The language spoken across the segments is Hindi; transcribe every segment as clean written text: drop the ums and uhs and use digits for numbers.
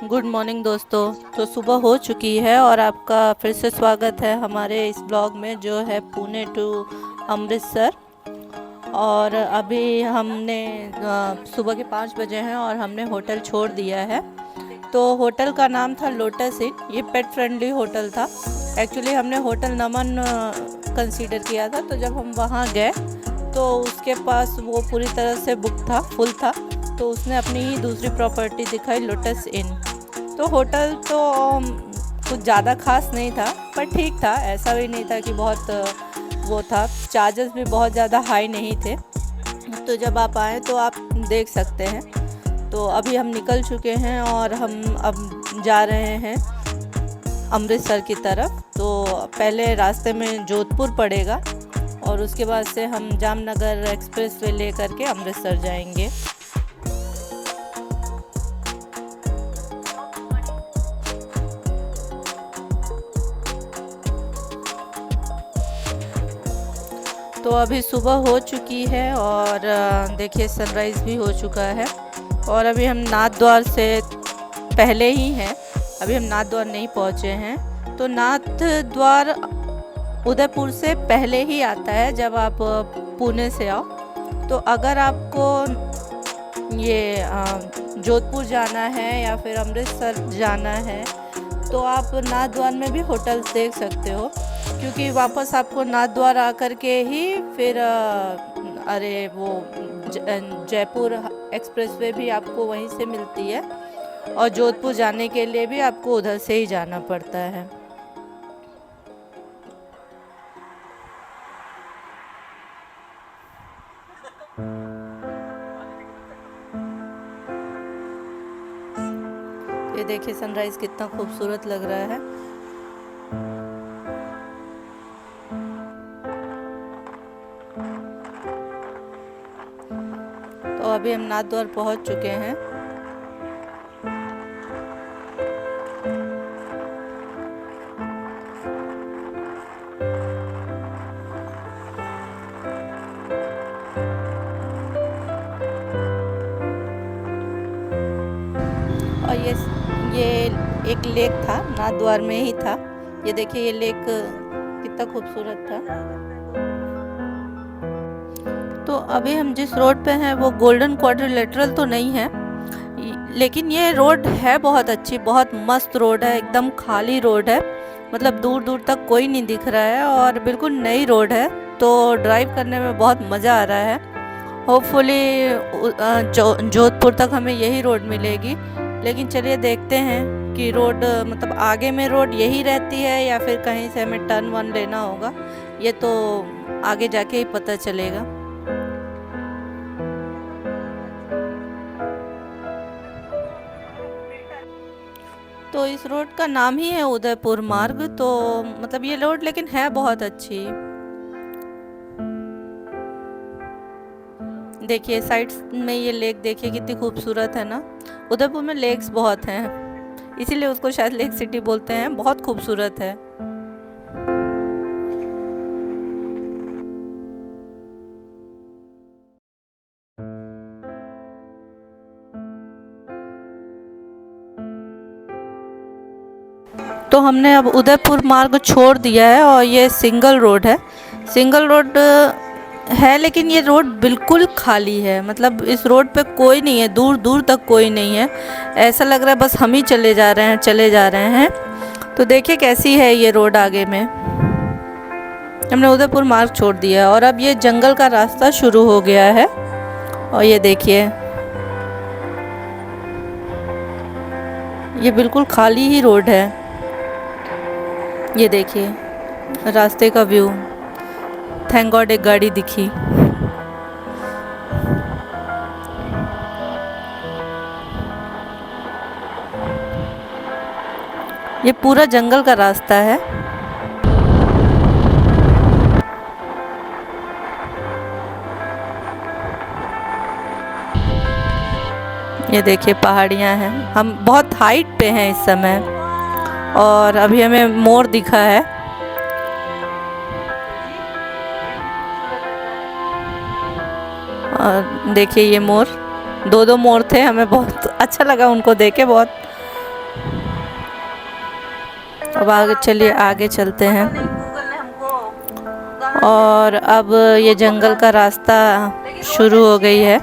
गुड मॉर्निंग दोस्तों। तो सुबह हो चुकी है और आपका फिर से स्वागत है हमारे इस ब्लॉग में जो है पुणे टू अमृतसर। और अभी हमने सुबह के 5 बजे हैं और हमने होटल छोड़ दिया है। तो होटल का नाम था लोटस इन। ये पेट फ्रेंडली होटल था। एक्चुअली हमने होटल नमन कंसीडर किया था, तो जब हम वहाँ गए तो उसके पास वो पूरी तरह से बुक था, फुल था। तो उसने अपनी ही दूसरी प्रॉपर्टी दिखाई, लोटस इन। तो होटल तो कुछ ज़्यादा खास नहीं था, पर ठीक था। ऐसा भी नहीं था कि बहुत वो था। चार्जेस भी बहुत ज़्यादा हाई नहीं थे। तो जब आप आएँ तो आप देख सकते हैं। तो अभी हम निकल चुके हैं और हम अब जा रहे हैं अमृतसर की तरफ। तो पहले रास्ते में जोधपुर पड़ेगा और उसके बाद से हम जामनगर एक्सप्रेस वे ले करके अमृतसर जाएंगे। तो अभी सुबह हो चुकी है और देखिए सनराइज़ भी हो चुका है। और अभी हम नाथ द्वार से पहले ही हैं, अभी हम नाथ द्वार नहीं पहुँचे हैं। तो नाथ द्वार उदयपुर से पहले ही आता है जब आप पुणे से आओ। तो अगर आपको ये जोधपुर जाना है या फिर अमृतसर जाना है तो आप नाथ द्वार में भी होटल देख सकते हो, क्योंकि वापस आपको नाथ द्वार आकर के ही फिर वो जयपुर एक्सप्रेसवे भी आपको वहीं से मिलती है और जोधपुर जाने के लिए भी आपको उधर से ही जाना पड़ता है। ये देखिए सनराइज़ कितना खूबसूरत लग रहा है। तो अभी हम नाथ द्वार पहुँच चुके हैं। और ये एक लेक था, नाथ द्वार में ही था। ये देखिए ये लेक कितना खूबसूरत था। तो अभी हम जिस रोड पे हैं वो गोल्डन क्वाड्रिलेटरल तो नहीं है, लेकिन ये रोड है बहुत अच्छी, बहुत मस्त रोड है। एकदम खाली रोड है, मतलब दूर दूर तक कोई नहीं दिख रहा है और बिल्कुल नई रोड है। तो ड्राइव करने में बहुत मज़ा आ रहा है। होपफुली जोधपुर तक हमें यही रोड मिलेगी। लेकिन चलिए देखते हैं कि रोड मतलब आगे में रोड यही रहती है या फिर कहीं से हमें टर्न वन लेना होगा। ये तो आगे जाके ही पता चलेगा। तो इस रोड का नाम ही है उदयपुर मार्ग। तो मतलब ये रोड लेकिन है बहुत अच्छी। देखिए साइड में ये लेक देखिए कितनी खूबसूरत है ना। उदयपुर में लेक्स बहुत हैं, इसीलिए उसको शायद लेक सिटी बोलते हैं। बहुत खूबसूरत है। तो हमने अब उदयपुर मार्ग छोड़ दिया है और ये सिंगल रोड है। सिंगल रोड है लेकिन ये रोड बिल्कुल खाली है, मतलब इस रोड पे कोई नहीं है, दूर दूर तक कोई नहीं है। ऐसा लग रहा है बस हम ही चले जा रहे हैं, चले जा रहे हैं। तो देखिए कैसी है ये रोड आगे में। हमने उदयपुर मार्ग छोड़ दिया है और अब ये जंगल का रास्ता शुरू हो गया है। और ये देखिए ये बिल्कुल खाली ही रोड है। ये देखिए रास्ते का व्यू। थैंक गॉड एक गाड़ी दिखी। ये पूरा जंगल का रास्ता है। ये देखिए पहाड़ियाँ हैं। हम बहुत हाइट पे हैं इस समय और अभी हमें मोर दिखा है। और देखिए ये मोर, दो मोर थे। हमें बहुत अच्छा लगा उनको देख के, बहुत अब आगे चलिए, आगे चलते हैं। और अब ये जंगल का रास्ता शुरू हो गई है।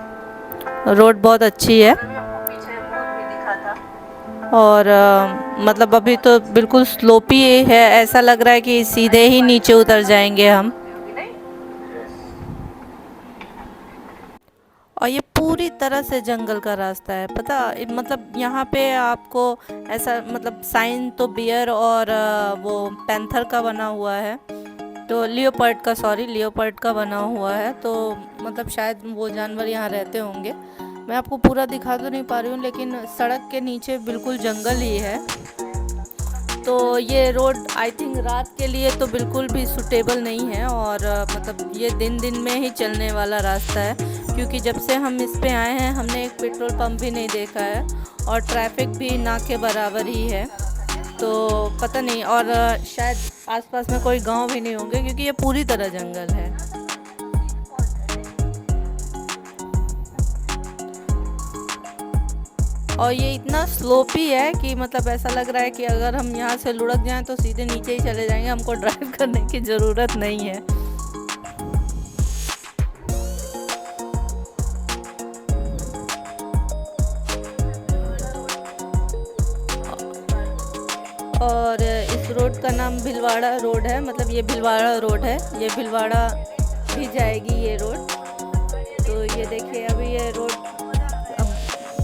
रोड बहुत अच्छी है और मतलब अभी तो बिल्कुल स्लोपी है, ऐसा लग रहा है कि सीधे ही नीचे उतर जाएंगे हम। और ये पूरी तरह से जंगल का रास्ता है, पता मतलब यहाँ पे आपको ऐसा मतलब साइन तो बियर और वो पैंथर का बना हुआ है, तो लियोपर्ड का बना हुआ है, तो मतलब शायद वो जानवर यहाँ रहते होंगे। मैं आपको पूरा दिखा तो नहीं पा रही हूँ, लेकिन सड़क के नीचे बिल्कुल जंगल ही है। तो ये रोड आई थिंक रात के लिए तो बिल्कुल भी सूटेबल नहीं है, और मतलब ये दिन दिन में ही चलने वाला रास्ता है, क्योंकि जब से हम इस पे आए हैं हमने एक पेट्रोल पंप भी नहीं देखा है और ट्रैफिक भी ना के बराबर ही है। तो पता नहीं, और शायद आसपास में कोई गांव भी नहीं होंगे, क्योंकि ये पूरी तरह जंगल है। और ये इतना स्लोपी है कि मतलब ऐसा लग रहा है कि अगर हम यहाँ से लुढ़क जाएं तो सीधे नीचे ही चले जाएंगे, हमको ड्राइव करने की ज़रूरत नहीं है। और इस रोड का नाम भीलवाड़ा रोड है, मतलब ये भीलवाड़ा रोड है, ये भीलवाड़ा भी जाएगी ये रोड। तो ये देखिए अभी ये रोड अब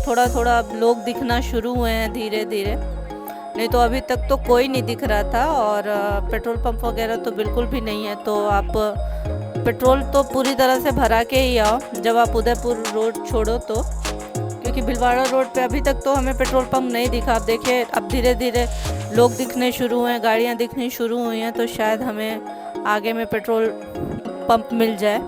थोड़ा थोड़ा अब लोग दिखना शुरू हुए हैं धीरे धीरे, नहीं तो अभी तक तो कोई नहीं दिख रहा था। और पेट्रोल पंप वगैरह तो बिल्कुल भी नहीं है, तो आप पेट्रोल तो पूरी तरह से भरा के ही आओ जब आप उदयपुर रोड छोड़ो तो, क्योंकि भीलवाड़ा रोड पे अभी तक तो हमें पेट्रोल पंप नहीं दिखा। आप देखिए अब धीरे धीरे लोग दिखने शुरू हुए हैं, गाड़ियाँ दिखनी शुरू हुई हैं, तो शायद हमें आगे में पेट्रोल पंप मिल जाए।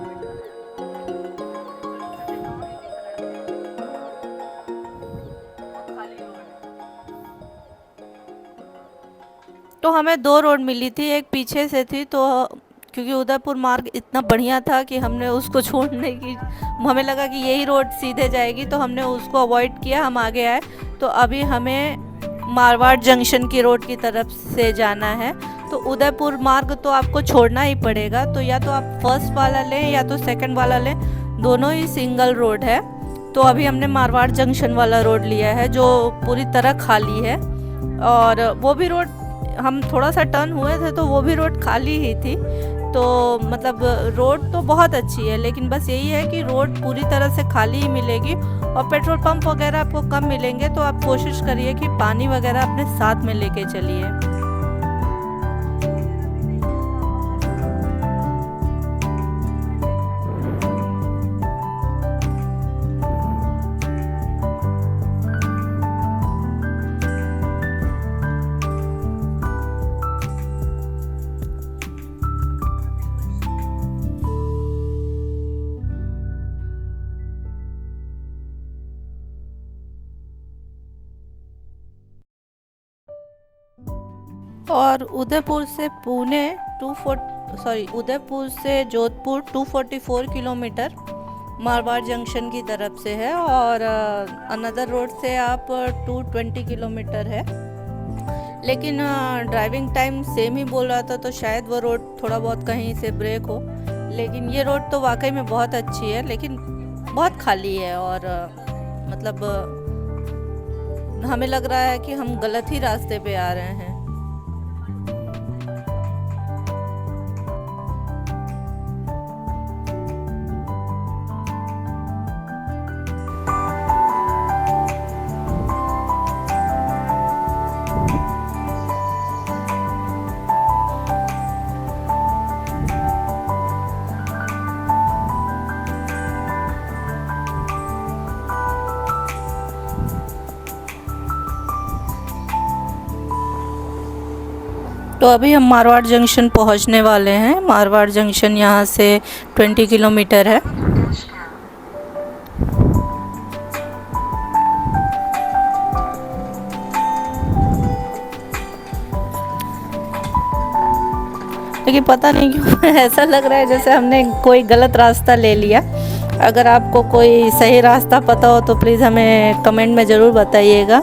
तो हमें दो रोड मिली थी, एक पीछे से थी, तो क्योंकि उदयपुर मार्ग इतना बढ़िया था कि हमने उसको छोड़ने की, हमें लगा कि यही रोड सीधे जाएगी, तो हमने उसको अवॉइड किया, हम आगे आए। तो अभी हमें मारवाड़ जंक्शन की रोड की तरफ से जाना है, तो उदयपुर मार्ग तो आपको छोड़ना ही पड़ेगा। तो या तो आप फर्स्ट वाला लें या तो सेकंड वाला लें, दोनों ही सिंगल रोड है। तो अभी हमने मारवाड़ जंक्शन वाला रोड लिया है जो पूरी तरह खाली है, और वो भी रोड हम थोड़ा सा टर्न हुए थे तो वो भी रोड खाली ही थी। तो मतलब रोड तो बहुत अच्छी है, लेकिन बस यही है कि रोड पूरी तरह से खाली ही मिलेगी और पेट्रोल पंप वगैरह आपको कम मिलेंगे। तो आप कोशिश करिए कि पानी वगैरह अपने साथ में लेके चलिए। और उदयपुर से पुणे उदयपुर से जोधपुर 244 किलोमीटर मारवाड़ जंक्शन की तरफ से है, और अनदर रोड से आप 220 किलोमीटर है। लेकिन ड्राइविंग टाइम सेम ही बोल रहा था, तो शायद वो रोड थोड़ा बहुत कहीं से ब्रेक हो। लेकिन ये रोड तो वाकई में बहुत अच्छी है, लेकिन बहुत खाली है, और मतलब हमें लग रहा है कि हम गलत ही रास्ते पे आ रहे हैं। तो अभी हम मारवाड़ जंक्शन पहुंचने वाले हैं। मारवाड़ जंक्शन यहाँ से 20 किलोमीटर है। लेकिन पता नहीं क्यों ऐसा लग रहा है जैसे हमने कोई गलत रास्ता ले लिया। अगर आपको कोई सही रास्ता पता हो तो प्लीज़ हमें कमेंट में ज़रूर बताइएगा।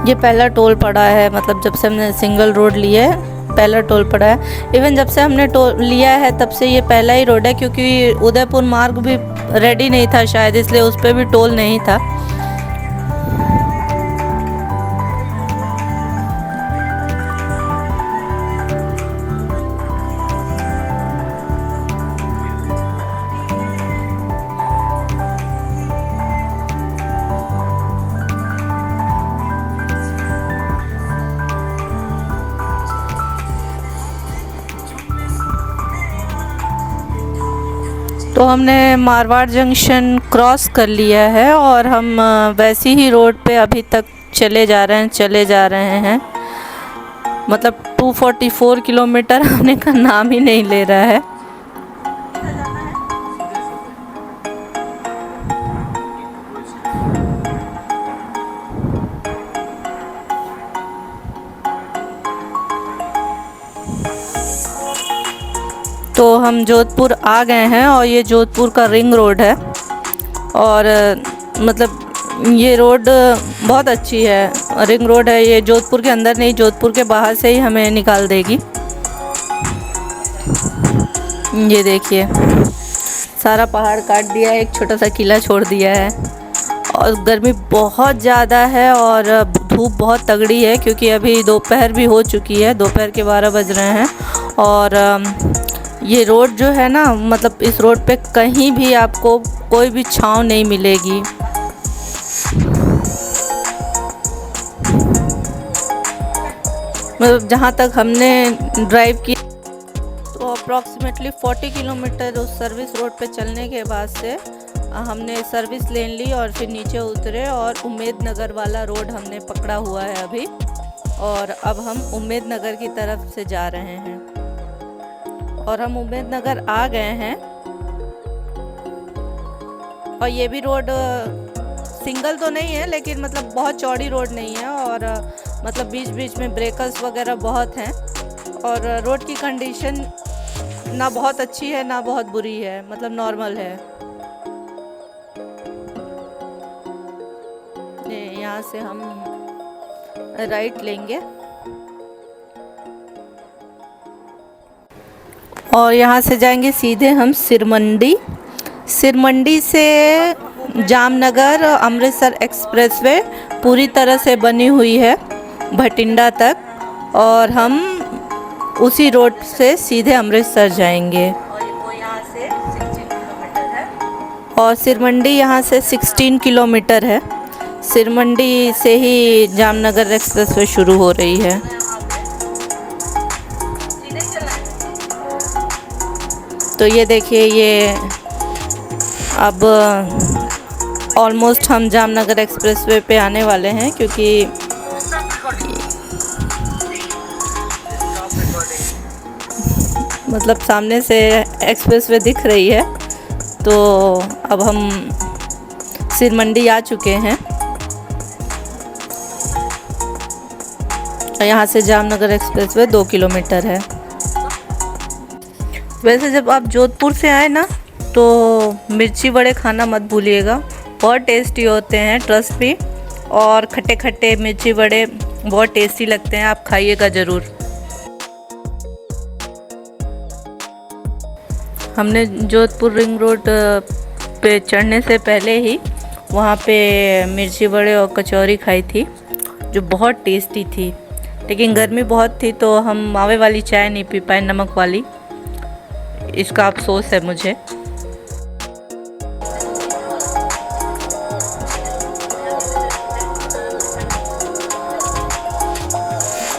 ये पहला टोल पड़ा है, मतलब जब से हमने सिंगल रोड लिया है पहला टोल पड़ा है। इवन जब से हमने टोल लिया है तब से ये पहला ही रोड है, क्योंकि उदयपुर मार्ग भी रेडी नहीं था शायद, इसलिए उस पर भी टोल नहीं था। तो हमने मारवाड़ जंक्शन क्रॉस कर लिया है और हम वैसी ही रोड पे अभी तक चले जा रहे हैं। मतलब 244 किलोमीटर आने का नाम ही नहीं ले रहा है। तो हम जोधपुर आ गए हैं और ये जोधपुर का रिंग रोड है। और मतलब ये रोड बहुत अच्छी है, रिंग रोड है। ये जोधपुर के अंदर नहीं, जोधपुर के बाहर से ही हमें निकाल देगी। ये देखिए सारा पहाड़ काट दिया है, एक छोटा सा किला छोड़ दिया है। और गर्मी बहुत ज़्यादा है और धूप बहुत तगड़ी है, क्योंकि अभी दोपहर भी हो चुकी है, दोपहर के 12 बज रहे हैं। और ये रोड जो है ना, मतलब इस रोड पे कहीं भी आपको कोई भी छांव नहीं मिलेगी। मतलब जहाँ तक हमने ड्राइव की तो अप्रॉक्सीमेटली 40 किलोमीटर उस सर्विस रोड पे चलने के बाद से हमने सर्विस लेन ली और फिर नीचे उतरे और उम्मेद नगर वाला रोड हमने पकड़ा हुआ है अभी। और अब हम उम्मेद नगर की तरफ से जा रहे हैं और हम उम्मेद नगर आ गए हैं। और ये भी रोड सिंगल तो नहीं है, लेकिन मतलब बहुत चौड़ी रोड नहीं है। और मतलब बीच बीच में ब्रेकर्स वगैरह बहुत हैं। और रोड की कंडीशन ना बहुत अच्छी है ना बहुत बुरी है, मतलब नॉर्मल है। यहाँ से हम राइट लेंगे और यहाँ से जाएंगे सीधे हम सिरमंडी। सिरमंडी से जामनगर अमृतसर एक्सप्रेसवे पूरी तरह से बनी हुई है भटिंडा तक, और हम उसी रोड से सीधे अमृतसर जाएंगे। और यहाँ से 16 किलोमीटर है। और सिरमंडी यहाँ से 16 किलोमीटर है। सिरमंडी से ही जामनगर एक्सप्रेसवे शुरू हो रही है। तो ये देखिए, ये अब ऑलमोस्ट हम जामनगर एक्सप्रेसवे पे आने वाले हैं, क्योंकि मतलब सामने से एक्सप्रेसवे दिख रही है। तो अब हम सिरमंडी आ चुके हैं। यहाँ से जामनगर एक्सप्रेसवे 2 किलोमीटर है। वैसे जब आप जोधपुर से आए ना, तो मिर्ची वड़े खाना मत भूलिएगा, बहुत टेस्टी होते हैं, ट्रस्ट मी। और खट्टे खट्टे मिर्ची वड़े बहुत टेस्टी लगते हैं, आप खाइएगा ज़रूर। हमने जोधपुर रिंग रोड पे चढ़ने से पहले ही वहाँ पे मिर्ची वड़े और कचौरी खाई थी, जो बहुत टेस्टी थी। लेकिन गर्मी बहुत थी तो हम मावे वाली चाय नहीं पी पाए, नमक वाली, इसका अफसोस है मुझे।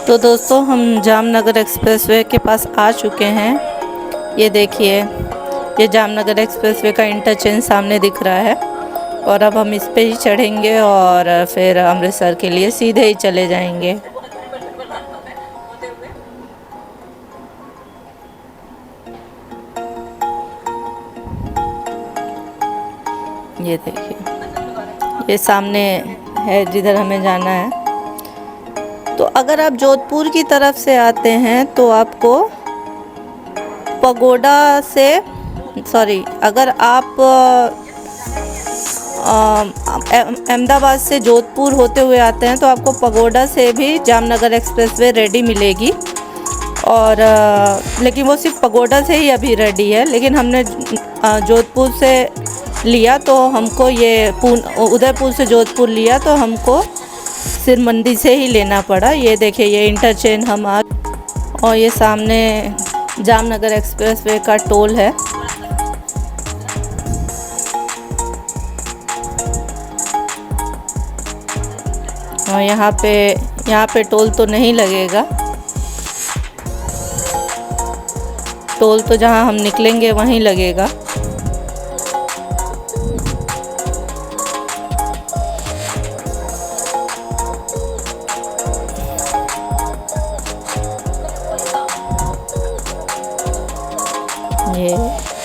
तो दोस्तों, हम जामनगर एक्सप्रेसवे के पास आ चुके हैं। ये देखिए, ये जामनगर एक्सप्रेसवे का इंटरचेंज सामने दिख रहा है। और अब हम इस पे ही चढ़ेंगे और फिर अमृतसर के लिए सीधे ही चले जाएंगे। ये देखिए, ये सामने है जिधर हमें जाना है। तो अगर आप जोधपुर की तरफ से आते हैं तो आपको पगोड़ा से, सॉरी, अगर आप अहमदाबाद से जोधपुर होते हुए आते हैं तो आपको पगोडा से भी जामनगर एक्सप्रेसवे रेडी मिलेगी। और लेकिन वो सिर्फ पगोडा से ही अभी रेडी है, लेकिन हमने जोधपुर से लिया तो हमको ये उदयपुर से जोधपुर लिया तो हमको सिरमंडी से ही लेना पड़ा। ये देखिए ये इंटरचेंज हम आ, और ये सामने जामनगर एक्सप्रेसवे का टोल है। और यहाँ पे टोल तो नहीं लगेगा, टोल तो जहाँ हम निकलेंगे वहीं लगेगा। ये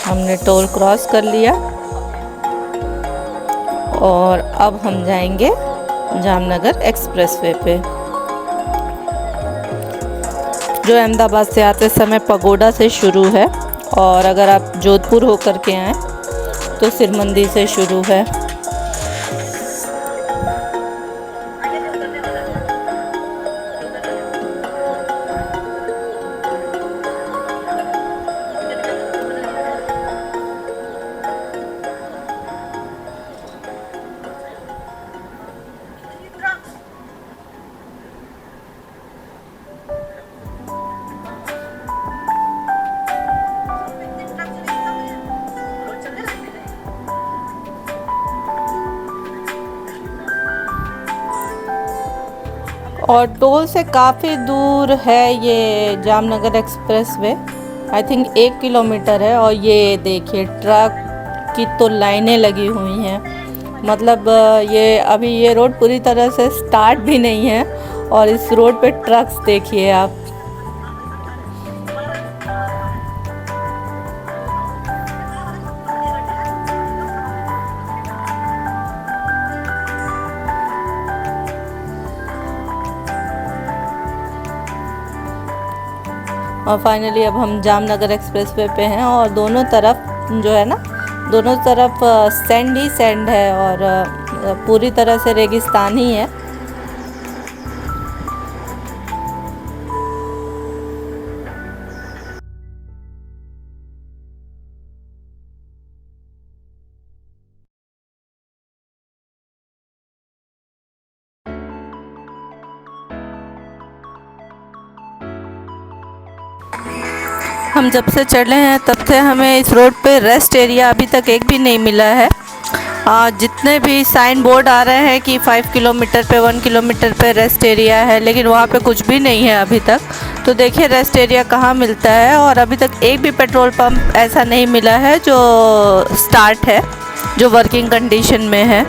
हमने टोल क्रॉस कर लिया और अब हम जाएंगे जामनगर एक्सप्रेसवे पे, जो अहमदाबाद से आते समय पगोडा से शुरू है और अगर आप जोधपुर होकर के आएँ तो सिरमंडी से शुरू है। और टोल से काफ़ी दूर है ये Jamnagar expressway, I think 1 kilometre है। और ये देखिए ट्रक की तो लाइनें लगी हुई हैं, मतलब ये रोड पूरी तरह से स्टार्ट भी नहीं है और इस रोड पे ट्रक्स देखिए आप। और फाइनली अब हम जामनगर एक्सप्रेसवे पे हैं और दोनों तरफ जो है ना, दोनों तरफ सैंड ही सैंड है और पूरी तरह से रेगिस्तान ही है। हम जब से चढ़े हैं तब से हमें इस रोड पे रेस्ट एरिया अभी तक एक भी नहीं मिला है। जितने भी साइन बोर्ड आ रहे हैं कि 5 किलोमीटर पे 1 किलोमीटर पे रेस्ट एरिया है, लेकिन वहाँ पे कुछ भी नहीं है अभी तक। तो देखिए रेस्ट एरिया कहाँ मिलता है, और अभी तक एक भी पेट्रोल पंप ऐसा नहीं मिला है जो स्टार्ट है, जो वर्किंग कंडीशन में है।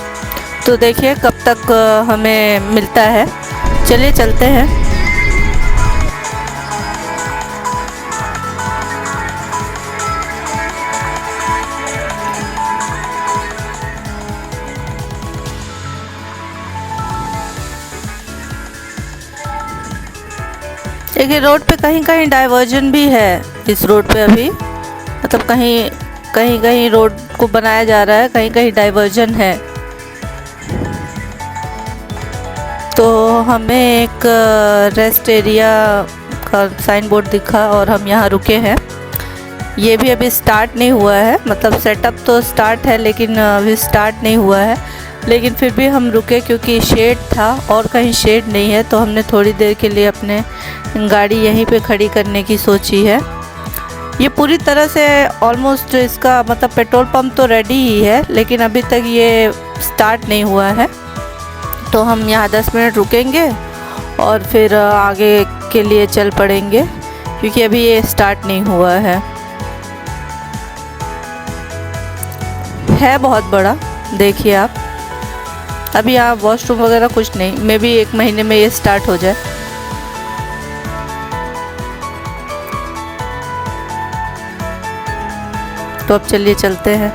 तो देखिए कब तक हमें मिलता है। चलिए चलते हैं। देखिए रोड पे कहीं कहीं डाइवर्जन भी है इस रोड पे अभी, मतलब कहीं रोड को बनाया जा रहा है, कहीं कहीं डाइवर्जन है। तो हमें एक रेस्ट एरिया का साइन बोर्ड दिखा और हम यहाँ रुके हैं। ये भी अभी स्टार्ट नहीं हुआ है, मतलब सेटअप तो स्टार्ट है लेकिन अभी स्टार्ट नहीं हुआ है। लेकिन फिर भी हम रुके क्योंकि शेड था और कहीं शेड नहीं है, तो हमने थोड़ी देर के लिए अपने गाड़ी यहीं पे खड़ी करने की सोची है। ये पूरी तरह से ऑलमोस्ट इसका मतलब पेट्रोल पंप तो रेडी ही है, लेकिन अभी तक ये स्टार्ट नहीं हुआ है। तो हम यहाँ 10 मिनट रुकेंगे और फिर आगे के लिए चल पड़ेंगे, क्योंकि अभी ये स्टार्ट नहीं हुआ है। बहुत बड़ा, देखिए आप। अभी यहाँ वॉशरूम वगैरह कुछ नहीं, मे बी 1 महीने में ये स्टार्ट हो जाए। तो अब चलिए चलते हैं।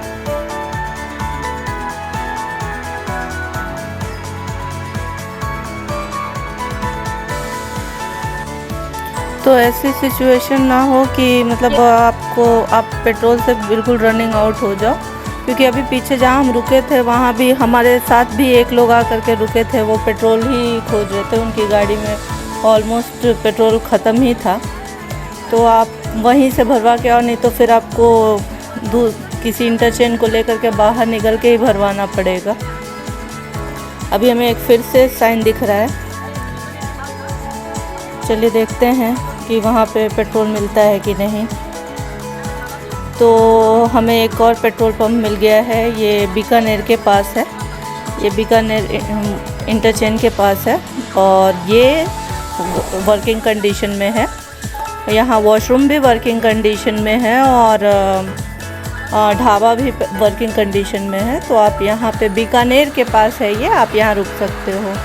तो ऐसी सिचुएशन ना हो कि मतलब आप पेट्रोल से बिल्कुल रनिंग आउट हो जाओ, क्योंकि अभी पीछे जहाँ हम रुके थे वहाँ भी हमारे साथ भी एक लोग आकर के रुके थे, वो पेट्रोल ही खोज रहे थे, उनकी गाड़ी में ऑलमोस्ट पेट्रोल ख़त्म ही था। तो आप वहीं से भरवा के आओ, नहीं तो फिर आपको किसी इंटरचेंज को लेकर के बाहर निकल के ही भरवाना पड़ेगा। अभी हमें एक फिर से साइन दिख रहा है, चलिए देखते हैं कि वहाँ पे पेट्रोल मिलता है कि नहीं। तो हमें एक और पेट्रोल पंप मिल गया है, ये बीकानेर के पास है, ये बीकानेर इंटरचेंज के पास है और ये वर्किंग कंडीशन में है। यहाँ वॉशरूम भी वर्किंग कंडीशन में है और ढाबा भी वर्किंग कंडीशन में है। तो आप यहाँ पे बीकानेर के पास है ये, आप यहाँ रुक सकते हो।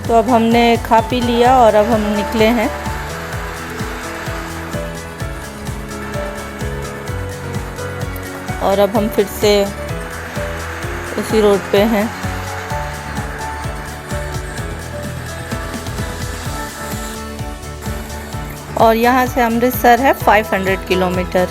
तो अब हमने खा पी लिया और अब हम निकले हैं। और अब हम फिर से उसी रोड पे हैं। और यहाँ से अमृतसर है 500 किलोमीटर।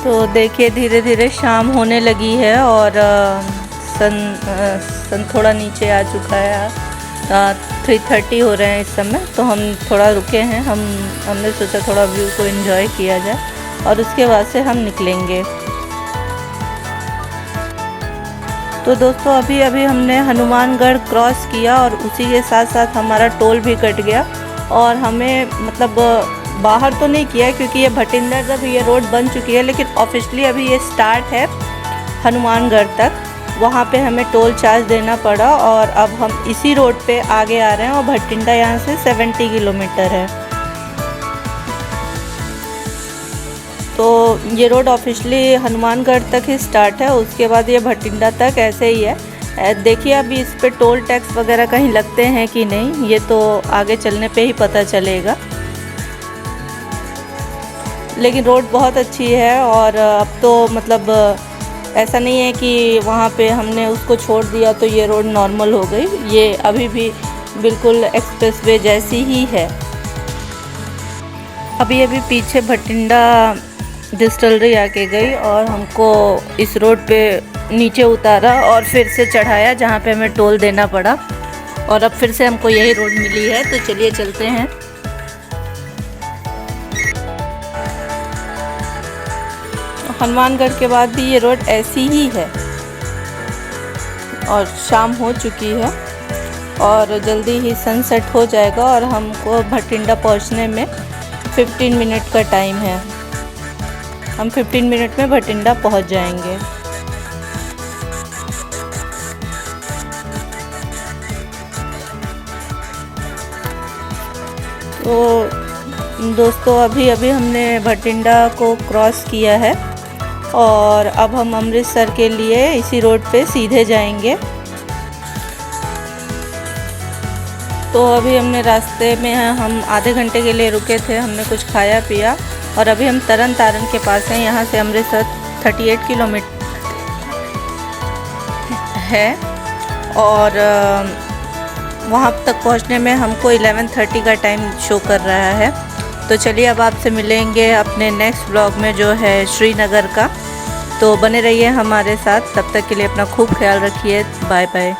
तो देखिए धीरे धीरे शाम होने लगी है और सन थोड़ा नीचे आ चुका है। 3:30 हो रहे हैं इस समय। तो हम थोड़ा रुके हैं, हमने सोचा थोड़ा व्यू को एंजॉय किया जाए और उसके बाद से हम निकलेंगे। तो दोस्तों अभी हमने हनुमानगढ़ क्रॉस किया और उसी के साथ साथ हमारा टोल भी कट गया। और हमें मतलब बाहर तो नहीं किया क्योंकि ये भटिंडा जब ये रोड बन चुकी है, लेकिन ऑफिशियली अभी ये स्टार्ट है हनुमानगढ़ तक, वहाँ पे हमें टोल चार्ज देना पड़ा। और अब हम इसी रोड पे आगे आ रहे हैं और भटिंडा यहाँ से 70 किलोमीटर है। तो ये रोड ऑफिशियली हनुमानगढ़ तक ही स्टार्ट है, उसके बाद ये भटिंडा तक ऐसे ही है। देखिए अभी इस पे टोल टैक्स वगैरह कहीं लगते हैं कि नहीं, ये तो आगे चलने पे ही पता चलेगा। लेकिन रोड बहुत अच्छी है और अब तो मतलब ऐसा नहीं है कि वहाँ पे हमने उसको छोड़ दिया तो ये रोड नॉर्मल हो गई। ये अभी भी बिल्कुल एक्सप्रेसवे जैसी ही है। अभी पीछे भटिंडा डिस्टिलरी आके गई और हमको इस रोड पे नीचे उतारा और फिर से चढ़ाया जहाँ पे हमें टोल देना पड़ा। और अब फिर से हमको यही रोड मिली है, तो चलिए चलते हैं। हनुमानगढ़ के बाद भी ये रोड ऐसी ही है और शाम हो चुकी है और जल्दी ही सनसेट हो जाएगा और हमको भटिंडा पहुंचने में 15 मिनट का टाइम है। हम 15 मिनट में भटिंडा पहुंच जाएंगे। तो दोस्तों अभी हमने भटिंडा को क्रॉस किया है और अब हम अमृतसर के लिए इसी रोड पे सीधे जाएंगे। तो अभी हमने रास्ते में हम आधे घंटे के लिए रुके थे, हमने कुछ खाया पिया और अभी हम तरन तारण के पास हैं। यहाँ से अमृतसर 38 किलोमीटर है और वहाँ तक पहुँचने में हमको 11:30 का टाइम शो कर रहा है। तो चलिए अब आपसे मिलेंगे अपने नेक्स्ट ब्लॉग में जो है श्रीनगर का। तो बने रहिए हमारे साथ, तब तक के लिए अपना खूब ख्याल रखिए। Bye bye.